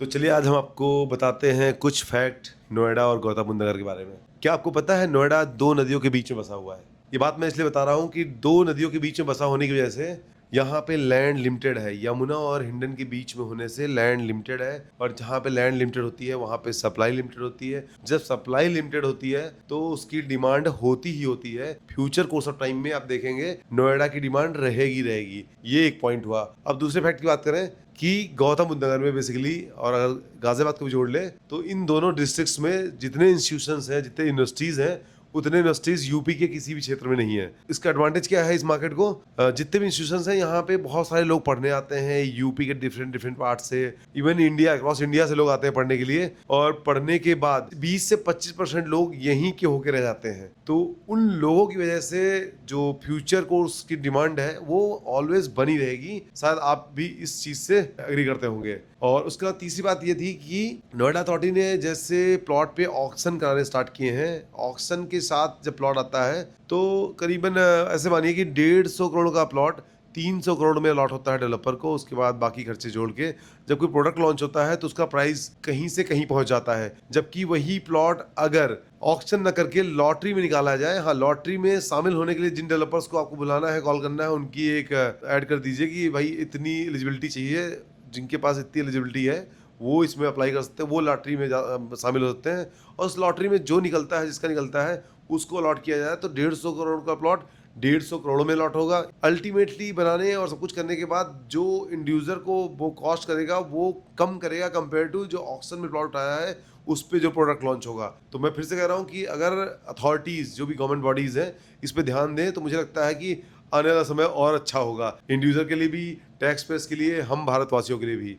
तो चलिए आज हम आपको बताते हैं कुछ फैक्ट नोएडा और गौतम बुद्ध नगर के बारे में। क्या आपको पता है नोएडा 2 नदियों के बीच में बसा हुआ है? ये बात मैं इसलिए बता रहा हूँ कि 2 नदियों के बीच में बसा होने की वजह से यहाँ पे लैंड लिमिटेड है। यमुना और हिंडन के बीच में होने से लैंड लिमिटेड है और जहाँ पे लैंड लिमिटेड होती है वहाँ पे सप्लाई लिमिटेड होती है। जब सप्लाई लिमिटेड होती है तो उसकी डिमांड होती ही होती है। फ्यूचर कोर्स ऑफ टाइम में आप देखेंगे नोएडा की डिमांड रहेगी रहेगी। ये एक पॉइंट हुआ। अब दूसरे फैक्ट की बात करें कि गौतम बुद्ध नगर में बेसिकली और अगर गाजियाबाद को भी जोड़ ले तो इन दोनों डिस्ट्रिक्ट्स में जितने इंस्टीट्यूशंस हैं, जितने यूनिवर्सिटीज हैं, उतने यूनिवर्सिटीज यूपी के किसी भी क्षेत्र में नहीं है। इसका एडवांटेज क्या है इस मार्केट को? जितने भी इंस्टीट्यूशंस हैं यहाँ पे बहुत सारे लोग पढ़ने आते हैं यूपी के डिफरेंट डिफरेंट पार्ट से। इवन इंडिया, अक्रॉस इंडिया से लोग आते हैं पढ़ने के लिए और पढ़ने के बाद 20 से 25% लोग यहीं के होके रह जाते हैं। तो उन लोगों की वजह से जो फ्यूचर कोर्स की डिमांड है वो ऑलवेज बनी रहेगी। शायद आप भी इस चीज से एग्री करते होंगे। और उसके बाद तीसरी बात ये थी कि नोएडा अथॉरिटी ने जैसे प्लॉट पे ऑक्शन कराने स्टार्ट किए हैं। ऑक्शन के साथ जब प्लॉट आता है तो करीबन ऐसे मानिए कि 150 करोड़ का प्लॉट 300 करोड़ में अलॉट होता है डेवलपर को। उसके बाद बाकी खर्चे जोड़ के जब कोई प्रोडक्ट लॉन्च होता है तो उसका प्राइस कहीं से कहीं पहुंच जाता है। जबकि वही प्लॉट अगर ऑक्शन न करके लॉटरी में निकाला जाए, हाँ, लॉटरी में शामिल होने के लिए जिन डेवलपर्स को आपको बुलाना है, कॉल करना है, उनकी एक ऐड कर दीजिए कि भाई इतनी एलिजिबिलिटी चाहिए, जिनके पास इतनी एलिजिबिलिटी है वो इसमें अप्लाई कर सकते हैं, वो लॉटरी में शामिल हो सकते हैं। और उस लॉटरी में जो निकलता है, जिसका निकलता है, उसको अलॉट किया जाए तो 150 करोड़ का प्लॉट 150 करोड़ में अलॉट होगा। अल्टीमेटली बनाने और सब कुछ करने के बाद जो इंड्यूसर को वो कॉस्ट करेगा वो कम करेगा कंपेयर टू जो ऑक्शन में प्लॉट आया है उस पे जो प्रोडक्ट लॉन्च होगा। तो मैं फिर से कह रहा हूँ कि अगर अथॉरिटीज जो भी गवर्नमेंट बॉडीज हैं इस पे ध्यान दें तो मुझे लगता है कि आने वाला समय और अच्छा होगा, इंड्यूसर के लिए भी, टैक्स पेयर्स के लिए, हम भारतवासियों के लिए भी।